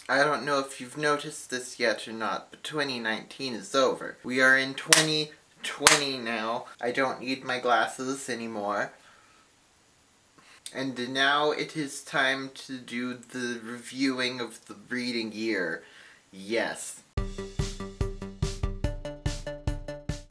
I don't know if you've noticed this yet or not, but 2019 is over. We are in 2020 now. I don't need my glasses anymore. And now it is time to do the reviewing of the reading year. Yes.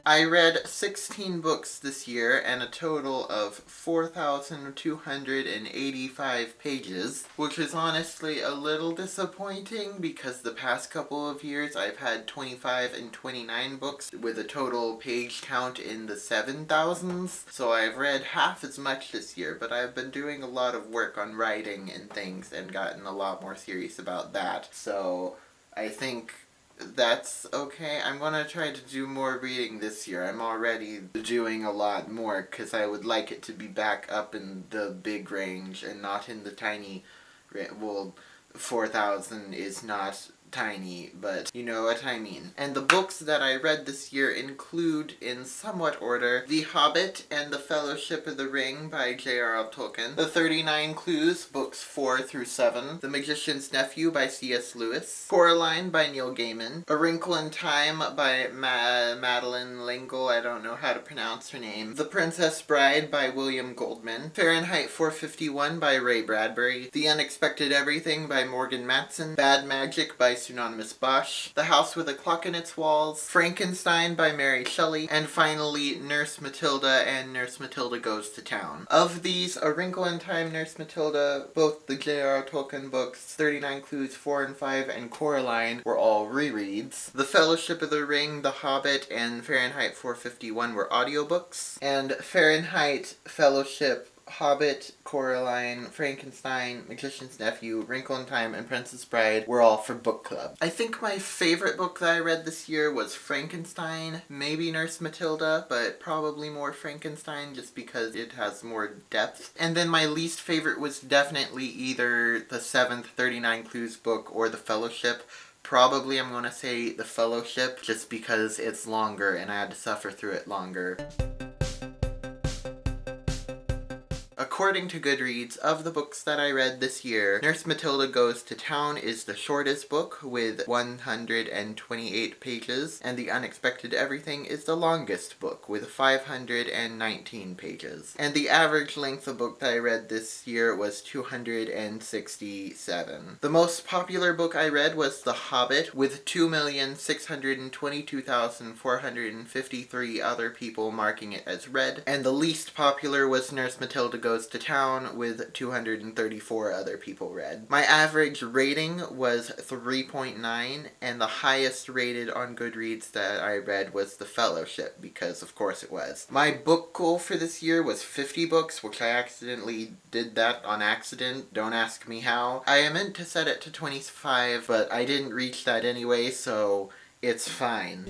I read 16 books this year and a total of 4,285 pages, which is honestly a little disappointing because the past couple of years I've had 25 and 29 books with a total page count in the 7,000s, so I've read half as much this year, but I've been doing a lot of work on writing and things and gotten a lot more serious about that, so I think that's okay. I'm gonna try to do more reading this year. I'm already doing a lot more because I would like it to be back up in the big range and not in the tiny, well, 4,000 is not tiny, but you know what I mean. And the books that I read this year include, in somewhat order, The Hobbit and the Fellowship of the Ring by J.R.R. Tolkien, The 39 Clues, books 4 through 7, The Magician's Nephew by C.S. Lewis, Coraline by Neil Gaiman, A Wrinkle in Time by Madeleine L'Engle, I don't know how to pronounce her name, The Princess Bride by William Goldman, Fahrenheit 451 by Ray Bradbury, The Unexpected Everything by Morgan Matson, Bad Magic by Pseudonymous Bosch, The House with a Clock in Its Walls, Frankenstein by Mary Shelley, and finally Nurse Matilda and Nurse Matilda Goes to Town. Of these, A Wrinkle in Time, Nurse Matilda, both the J.R.R. Tolkien books, 39 Clues 4 and 5, and Coraline were all rereads. The Fellowship of the Ring, The Hobbit, and Fahrenheit 451 were audiobooks, and Fahrenheit, Fellowship, Hobbit, Coraline, Frankenstein, Magician's Nephew, Wrinkle in Time, and Princess Bride were all for book club. I think my favorite book that I read this year was Frankenstein, maybe Nurse Matilda, but probably more Frankenstein just because it has more depth. And then my least favorite was definitely either the 7th 39 Clues book or The Fellowship. Probably I'm gonna say The Fellowship just because it's longer and I had to suffer through it longer. According to Goodreads, of the books that I read this year, Nurse Matilda Goes to Town is the shortest book with 128 pages, and The Unexpected Everything is the longest book with 519 pages. And the average length of book that I read this year was 267. The most popular book I read was The Hobbit with 2,622,453 other people marking it as read, and the least popular was Nurse Matilda Goes to Town with 234 other people read. My average rating was 3.9, and the highest rated on Goodreads that I read was The Fellowship, because of course it was. My book goal for this year was 50 books, which I accidentally did that on accident. Don't ask me how. I meant to set it to 25, but I didn't reach that anyway, so it's fine.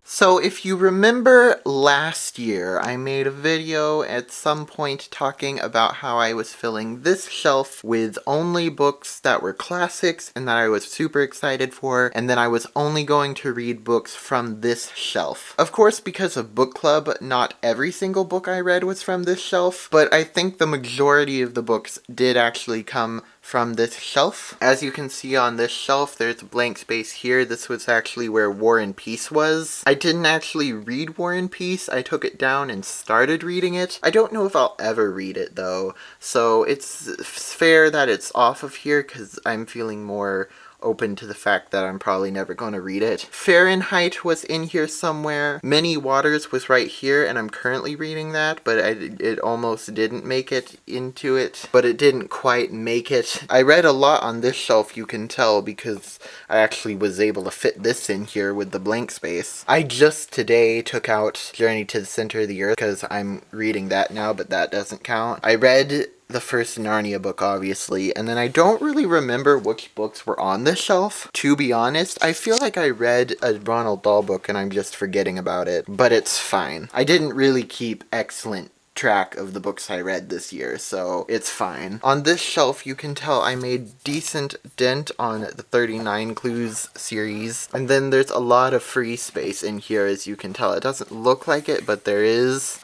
So if you remember last year, I made a video at some point talking about how I was filling this shelf with only books that were classics and that I was super excited for, and then I was only going to read books from this shelf. Of course, because of book club, not every single book I read was from this shelf, but I think the majority of the books did actually come from this shelf. As you can see on this shelf, there's a blank space here. This was actually where War and Peace was. I didn't actually read War and Peace. I took it down and started reading it. I don't know if I'll ever read it though, so it's fair that it's off of here because I'm feeling more open to the fact that I'm probably never going to read it. Fahrenheit was in here somewhere. Many Waters was right here, and I'm currently reading that, but it almost didn't make it into it, but it didn't quite make it. I read a lot on this shelf, you can tell, because I actually was able to fit this in here with the blank space. I just today took out Journey to the Center of the Earth, because I'm reading that now, but that doesn't count. I read the first Narnia book, obviously, and then I don't really remember which books were on this shelf. To be honest, I feel like I read a Ronald Dahl book and I'm just forgetting about it, but it's fine. I didn't really keep excellent track of the books I read this year, so it's fine. On this shelf, you can tell I made decent dent on the 39 Clues series, and then there's a lot of free space in here, as you can tell. It doesn't look like it, but there is.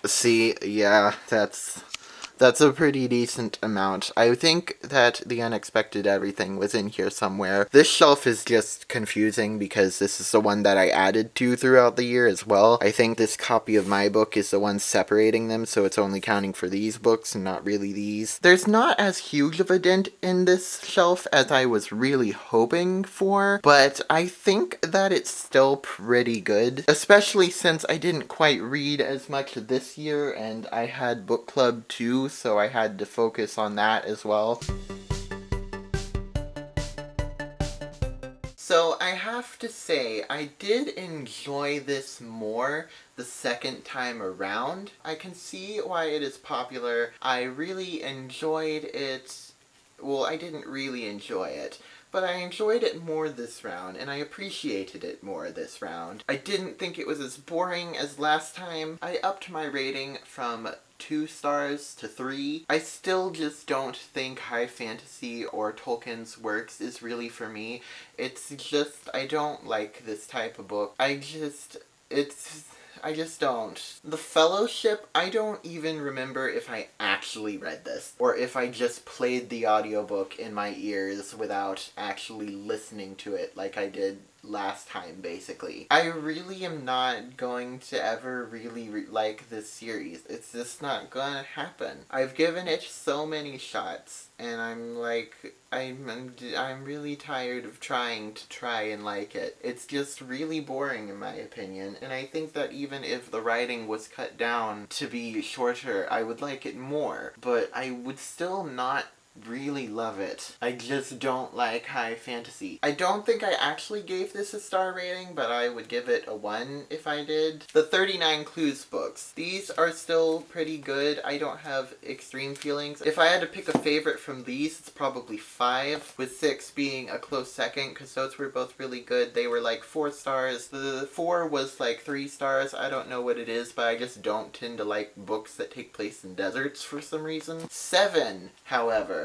See, yeah, that's That's a pretty decent amount. I think that The Unexpected Everything was in here somewhere. This shelf is just confusing because this is the one that I added to throughout the year as well. I think this copy of my book is the one separating them, so it's only counting for these books and not really these. There's not as huge of a dent in this shelf as I was really hoping for, but I think that it's still pretty good, especially since I didn't quite read as much this year and I had book club too, so I had to focus on that as well. So I have to say, I did enjoy this more the second time around. I can see why it is popular. I really enjoyed it. Well, I didn't really enjoy it, but I enjoyed it more this round, and I appreciated it more this round. I didn't think it was as boring as last time. I upped my rating from 2 stars to 3. I still just don't think high fantasy or Tolkien's works is really for me. It's just, I don't like this type of book. I just don't. The Fellowship, I don't even remember if I actually read this, or if I just played the audiobook in my ears without actually listening to it like I did last time, basically. I really am not going to ever really like this series. It's just not gonna happen. I've given it so many shots, and I'm like, I'm really tired of trying to try and like it. It's just really boring in my opinion, and I think that even if the writing was cut down to be shorter, I would like it more, but I would still not really love it. I just don't like high fantasy. I don't think I actually gave this a star rating, but I would give it a 1 if I did. The 39 Clues books. These are still pretty good. I don't have extreme feelings. If I had to pick a favorite from these, it's probably 5, with 6 being a close second, because those were both really good. They were like 4 stars. The 4 was like 3 stars. I don't know what it is, but I just don't tend to like books that take place in deserts for some reason. 7, however,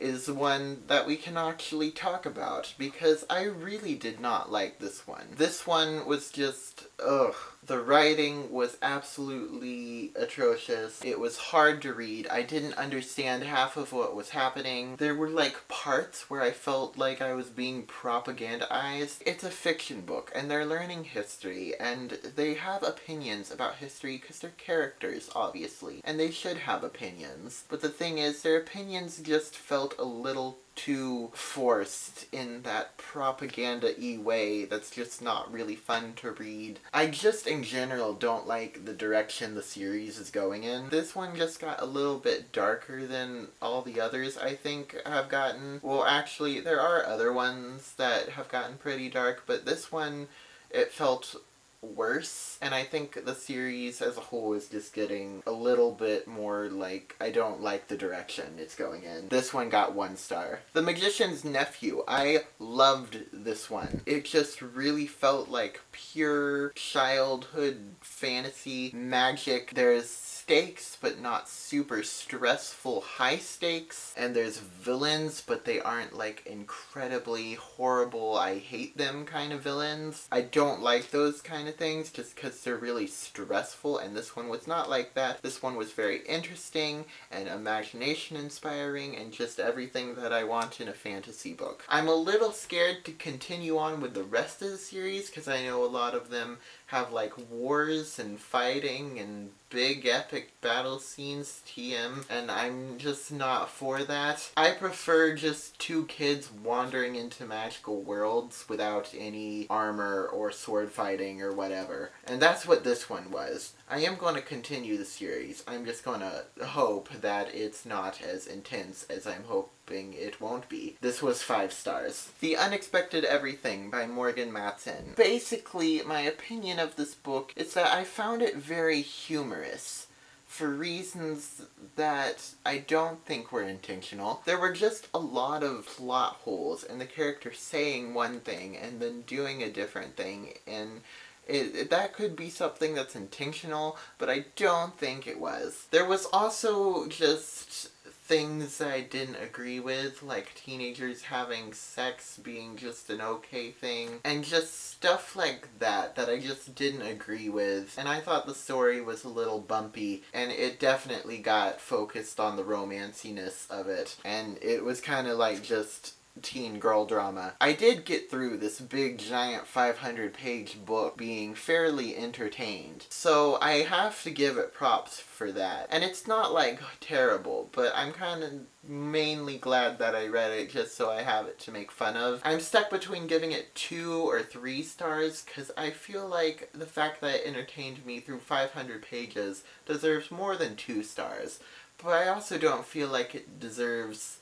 is one that we can actually talk about, because I really did not like this one. This one was just, ugh. The writing was absolutely atrocious. It was hard to read. I didn't understand half of what was happening. There were like parts where I felt like I was being propagandized. It's a fiction book, and they're learning history, and they have opinions about history because they're characters, obviously, and they should have opinions. But the thing is, their opinions just felt a little too forced in that propaganda-y way that's just not really fun to read. I just in general don't like the direction the series is going in. This one just got a little bit darker than all the others I think have gotten. Well, actually, there are other ones that have gotten pretty dark, but this one, it felt worse, and I think the series as a whole is just getting a little bit more like, I don't like the direction it's going in. This one got 1 star. The Magician's Nephew. I loved this one. It just really felt like pure childhood fantasy magic. There's stakes, but not super stressful high stakes, and there's villains, but they aren't like incredibly horrible, I hate them kind of villains. I don't like those kind of things just because they're really stressful, and this one was not like that. This one was very interesting and imagination inspiring and just everything that I want in a fantasy book. I'm a little scared to continue on with the rest of the series because I know a lot of them have like wars and fighting and big epic battle scenes, TM, and I'm just not for that. I prefer just 2 kids wandering into magical worlds without any armor or sword fighting or whatever. And that's what this one was. I am going to continue the series. I'm just going to hope that it's not as intense as I'm hoping it won't be. This was 5 stars. The Unexpected Everything by Morgan Matson. Basically, my opinion of this book is that I found it very humorous, for reasons that I don't think were intentional. There were just a lot of plot holes, and the character saying one thing and then doing a different thing, and that could be something that's intentional, but I don't think it was. There was also just things I didn't agree with, like teenagers having sex being just an okay thing, and just stuff like that I just didn't agree with. And I thought the story was a little bumpy, and it definitely got focused on the romanciness of it, and it was kind of like just teen girl drama. I did get through this big giant 500-page book being fairly entertained, so I have to give it props for that. And it's not like terrible, but I'm kind of mainly glad that I read it just so I have it to make fun of. I'm stuck between giving it 2 or 3 stars because I feel like the fact that it entertained me through 500 pages deserves more than 2 stars, but I also don't feel like it deserves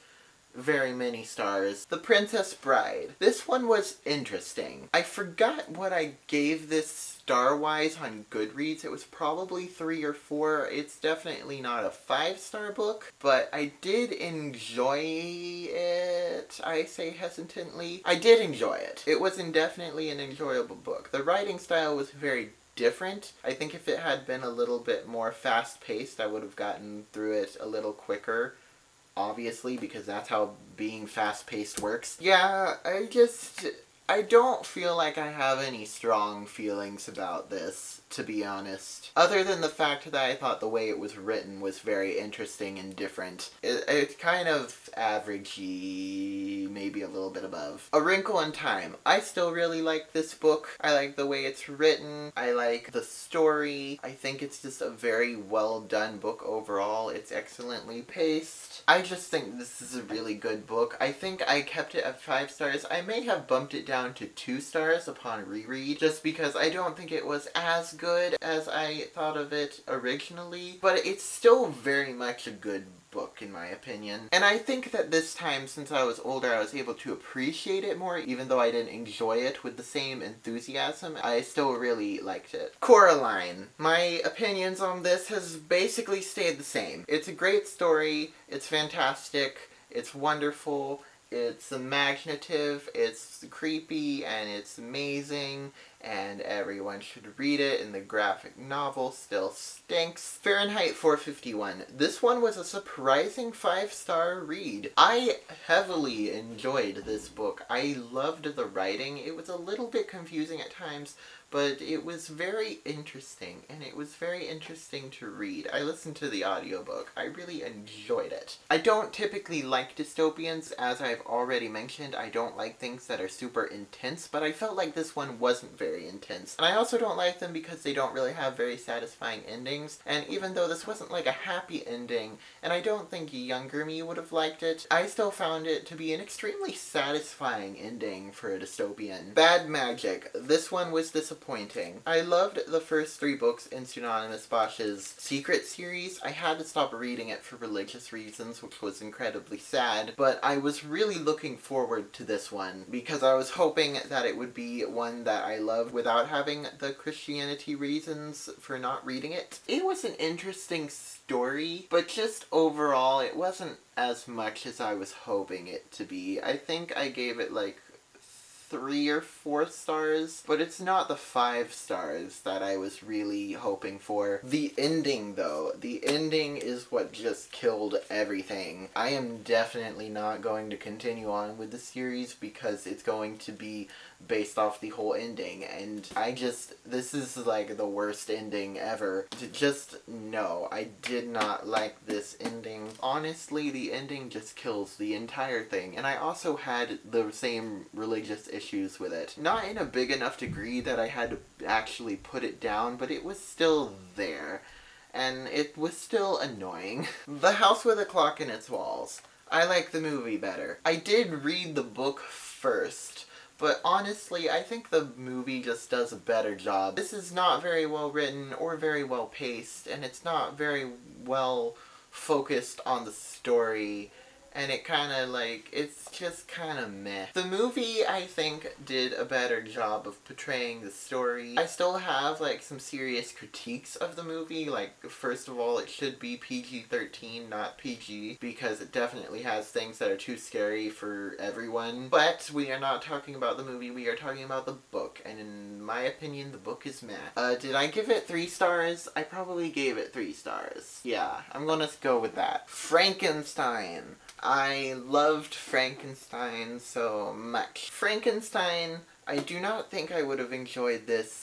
very many stars. The Princess Bride. This one was interesting. I forgot what I gave this star-wise on Goodreads. It was probably 3 or 4. It's definitely not a 5-star book, but I did enjoy it. I say hesitantly. I did enjoy it. It was definitely an enjoyable book. The writing style was very different. I think if it had been a little bit more fast-paced, I would have gotten through it a little quicker. Obviously, because that's how being fast-paced works. Yeah, I don't feel like I have any strong feelings about this, to be honest. Other than the fact that I thought the way it was written was very interesting and different. It's kind of averagey, maybe a little bit above. A Wrinkle in Time. I still really like this book. I like the way it's written. I like the story. I think it's just a very well done book overall. It's excellently paced. I just think this is a really good book. I think I kept it at 5 stars. I may have bumped it down to 2 stars upon reread, just because I don't think it was as good as I thought of it originally, but it's still very much a good book in my opinion. And I think that this time, since I was older, I was able to appreciate it more, even though I didn't enjoy it with the same enthusiasm. I still really liked it. Coraline. My opinions on this has basically stayed the same. It's a great story, it's fantastic, it's wonderful, it's imaginative, it's creepy, and it's amazing, and everyone should read it, and the graphic novel still stinks. Fahrenheit 451. This one was a surprising 5-star read. I heavily enjoyed this book. I loved the writing. It was a little bit confusing at times, but it was very interesting, and it was very interesting to read. I listened to the audiobook. I really enjoyed it. I don't typically like dystopians, as I've already mentioned. I don't like things that are super intense, but I felt like this one wasn't very intense. And I also don't like them because they don't really have very satisfying endings, and even though this wasn't like a happy ending, and I don't think younger me would have liked it, I still found it to be an extremely satisfying ending for a dystopian. Bad Magic. This one was disappointing. I loved the first 3 books in Pseudonymous Bosch's Secret series. I had to stop reading it for religious reasons, which was incredibly sad, but I was really looking forward to this one because I was hoping that it would be one that I loved without having the Christianity reasons for not reading it. It was an interesting story, but just overall it wasn't as much as I was hoping it to be. I think I gave it like 3 or 4 stars, but it's not the 5 stars that I was really hoping for. The ending, though. The ending is what just killed everything. I am definitely not going to continue on with the series because it's going to be based off the whole ending, and this is like the worst ending ever. No, I did not like this ending. Honestly, the ending just kills the entire thing, and I also had the same religious issues with it. Not in a big enough degree that I had to actually put it down, but it was still there, and it was still annoying. The House with a Clock in Its Walls. I like the movie better. I did read the book first, but honestly, I think the movie just does a better job. This is not very well written or very well paced, and it's not very well focused on the story, and it kind of like, it's just kind of meh. The movie, I think, did a better job of portraying the story. I still have like some serious critiques of the movie. Like, first of all, it should be PG-13, not PG, because it definitely has things that are too scary for everyone. But we are not talking about the movie, we are talking about the book, and in my opinion, the book is meh. Did I give it 3 stars? I probably gave it 3 stars. Yeah, I'm gonna go with that. Frankenstein. I loved Frankenstein so much. Frankenstein, I do not think I would have enjoyed this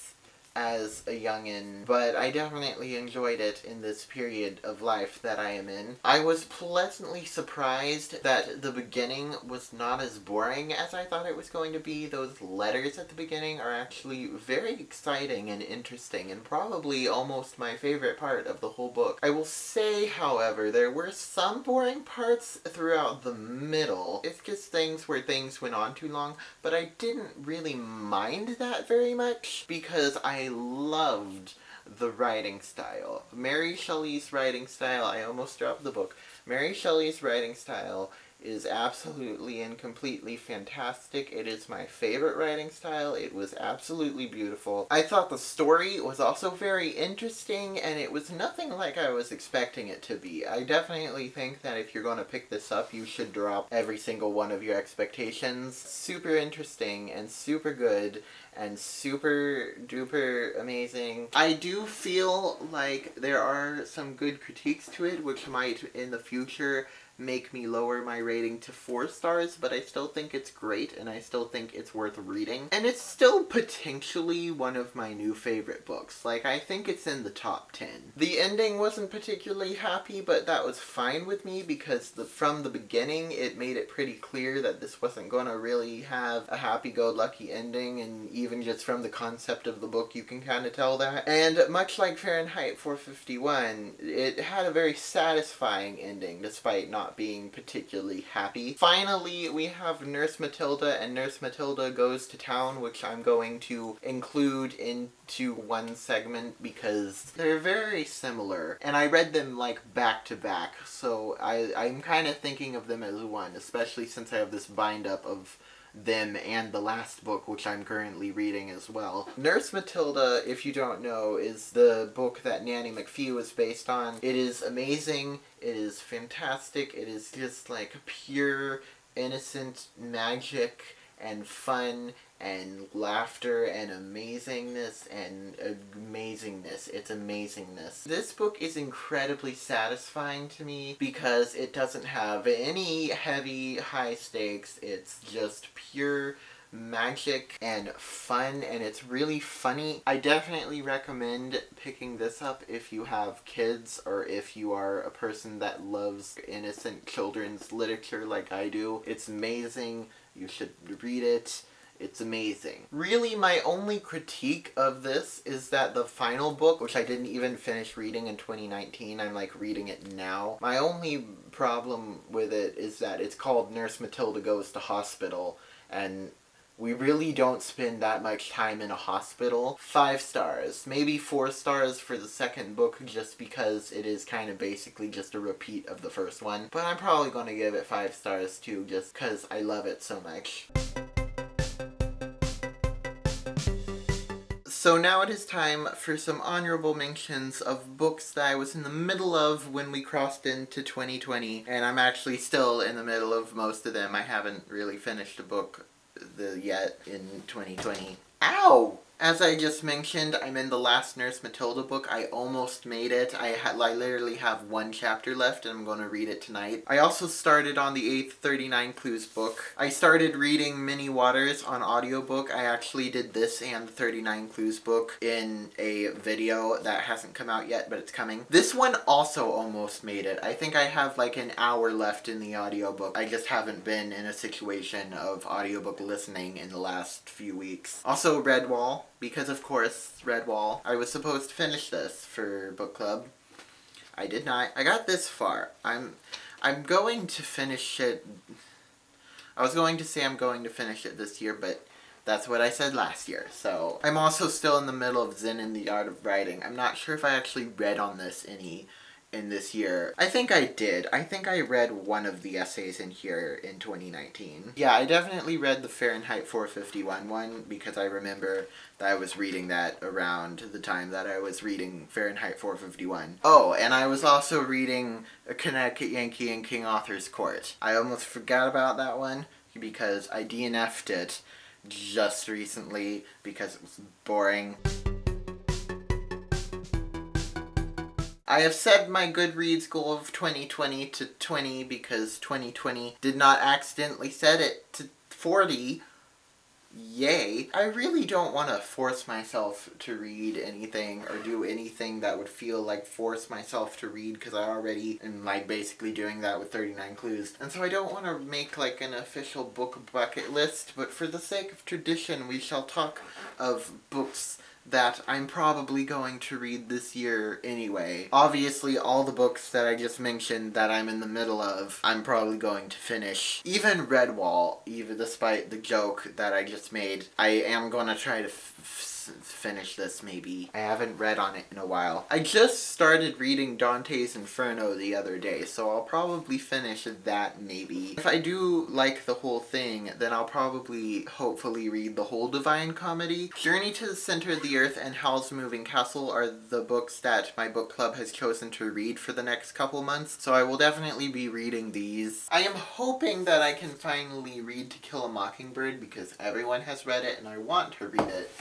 as a youngin', but I definitely enjoyed it in this period of life that I am in. I was pleasantly surprised that the beginning was not as boring as I thought it was going to be. Those letters at the beginning are actually very exciting and interesting, and probably almost my favorite part of the whole book. I will say, however, there were some boring parts throughout the middle. It's just things where things went on too long, but I didn't really mind that very much because I loved the writing style. Mary Shelley's writing style, I almost dropped the book. Mary Shelley's writing style is absolutely and completely fantastic. It is my favorite writing style. It was absolutely beautiful. I thought the story was also very interesting, and it was nothing like I was expecting it to be. I definitely think that if you're going to pick this up, you should drop every single one of your expectations. Super interesting and super good and super duper amazing. I do feel like there are some good critiques to it, which might in the future make me lower my rating to 4 stars, but I still think it's great, and I still think it's worth reading. And it's still potentially one of my new favorite books. Like, I think it's in the top 10. The ending wasn't particularly happy, but that was fine with me because from the beginning it made it pretty clear that this wasn't gonna really have a happy-go-lucky ending, and even just from the concept of the book you can kind of tell that. And much like Fahrenheit 451, it had a very satisfying ending despite not being particularly happy. Finally, we have Nurse Matilda and Nurse Matilda Goes to Town, which I'm going to include into one segment because they're very similar, and I read them like back to back, so I'm kind of thinking of them as one, especially since I have this bind up of them and the last book, which I'm currently reading as well. Nurse Matilda, if you don't know, is the book that Nanny McPhee was based on. It is amazing, it is fantastic, it is just like pure, innocent magic and fun and laughter and amazingness and amazingness. It's amazingness. This book is incredibly satisfying to me because it doesn't have any heavy high stakes. It's just pure magic and fun, and it's really funny. I definitely recommend picking this up if you have kids or if you are a person that loves innocent children's literature like I do. It's amazing. You should read it. It's amazing. Really, my only critique of this is that the final book, which I didn't even finish reading in 2019, I'm like reading it now. My only problem with it is that it's called Nurse Matilda Goes to Hospital, and we really don't spend that much time in a hospital. 5 stars. Maybe 4 stars for the second book just because it is kind of basically just a repeat of the first one. But I'm probably going to give it 5 stars too just because I love it so much. So now it is time for some honorable mentions of books that I was in the middle of when we crossed into 2020. And I'm actually still in the middle of most of them. I haven't really finished a book yet in 2020. Ow! As I just mentioned, I'm in the last Nurse Matilda book. I almost made it. I literally have 1 chapter left and I'm going to read it tonight. I also started on the 8th 39 Clues book. I started reading Many Waters on audiobook. I actually did this and the 39 Clues book in a video that hasn't come out yet, but it's coming. This one also almost made it. I think I have like an hour left in the audiobook. I just haven't been in a situation of audiobook listening in the last few weeks. Also Redwall. Because of course, Redwall. I was supposed to finish this for book club. I did not. I got this far. I'm going to finish it. I was going to say I'm going to finish it this year, but that's what I said last year. So I'm also still in the middle of Zen in the Art of Writing. I'm not sure if I actually read on this any in this year. I think I did. I think I read one of the essays in here in 2019. Yeah, I definitely read the Fahrenheit 451 one because I remember that I was reading that around the time that I was reading Fahrenheit 451. Oh, and I was also reading A Connecticut Yankee in King Arthur's Court. I almost forgot about that one because I DNF'd it just recently because it was boring. I have set my Goodreads goal of 2020 to 20 because 2020 did not accidentally set it to 40. Yay. I really don't want to force myself to read anything or do anything that would feel like force myself to read because I already am like basically doing that with 39 Clues. And so I don't want to make like an official book bucket list, but for the sake of tradition we shall talk of books that I'm probably going to read this year anyway. Obviously, all the books that I just mentioned that I'm in the middle of, I'm probably going to finish. Even Redwall, even despite the joke that I just made, I am going to try to finish this maybe. I haven't read on it in a while. I just started reading Dante's Inferno the other day, so I'll probably finish that maybe. If I do like the whole thing, then I'll probably, hopefully, read the whole Divine Comedy. Journey to the Center of the Earth and Howl's Moving Castle are the books that my book club has chosen to read for the next couple months, so I will definitely be reading these. I am hoping that I can finally read To Kill a Mockingbird because everyone has read it and I want to read it.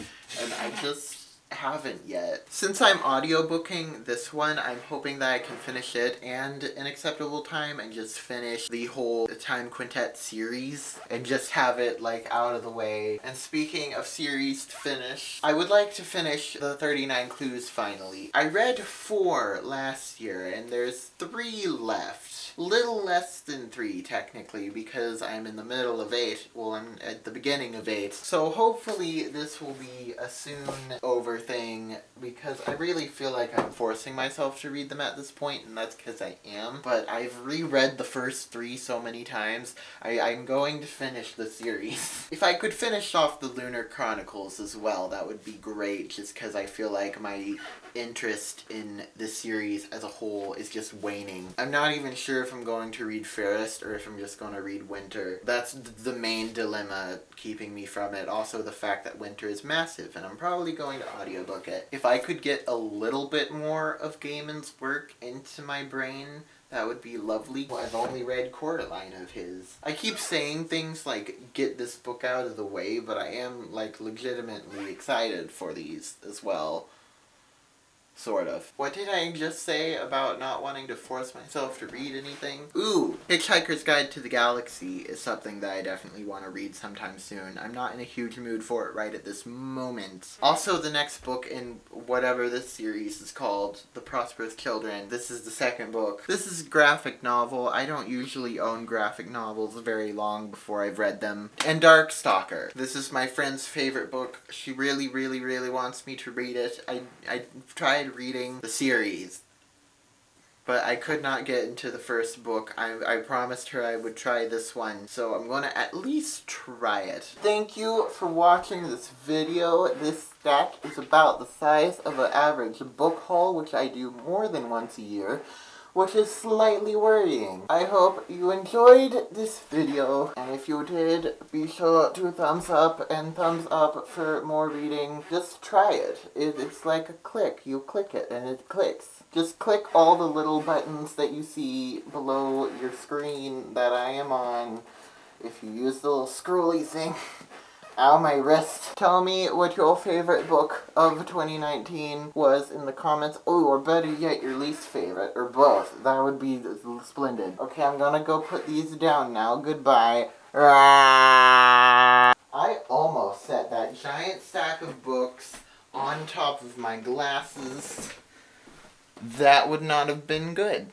And I just haven't yet. Since I'm audiobooking this one, I'm hoping that I can finish it and An Acceptable Time and just finish the whole Time Quintet series and just have it like out of the way. And speaking of series to finish, I would like to finish the 39 Clues finally. I read 4 last year and there's 3 left. Little less than 3 technically because I'm in the middle of 8. Well, I'm at the beginning of 8. So hopefully this will be a soon over thing because I really feel like I'm forcing myself to read them at this point, and that's because I am. But I've reread the first 3 so many times. I'm going to finish the series. If I could finish off the Lunar Chronicles as well, that would be great just because I feel like my interest in this series as a whole is just waning. I'm not even sure if I'm going to read Fairest or if I'm just going to read Winter. That's the main dilemma keeping me from it. Also the fact that Winter is massive and I'm probably going to audiobook it. If I could get a little bit more of Gaiman's work into my brain, that would be lovely. Well, I've only read Coraline of his. I keep saying things like, get this book out of the way, but I am like legitimately excited for these as well. Sort of. What did I just say about not wanting to force myself to read anything? Ooh! Hitchhiker's Guide to the Galaxy is something that I definitely want to read sometime soon. I'm not in a huge mood for it right at this moment. Also, the next book in whatever this series is called, The Prosperous Children. This is the second book. This is a graphic novel. I don't usually own graphic novels very long before I've read them. And Darkstalker. This is my friend's favorite book. She really, really, really wants me to read it. I tried reading the series, but I could not get into the first book. I promised her I would try this one, so I'm going to at least try it. Thank you for watching this video. This stack is about the size of an average book haul, which I do more than once a year, which is slightly worrying. I hope you enjoyed this video, and if you did, be sure to thumbs up and thumbs up for more reading. Just try it. It's like a click. You click it and it clicks. Just click all the little buttons that you see below your screen that I am on. If you use the little scrolly thing. Ow, my wrist. Tell me what your favorite book of 2019 was in the comments. Oh, or better yet, your least favorite, or both. That would be splendid. Okay, I'm gonna go put these down now. Goodbye. I almost set that giant stack of books on top of my glasses. That would not have been good.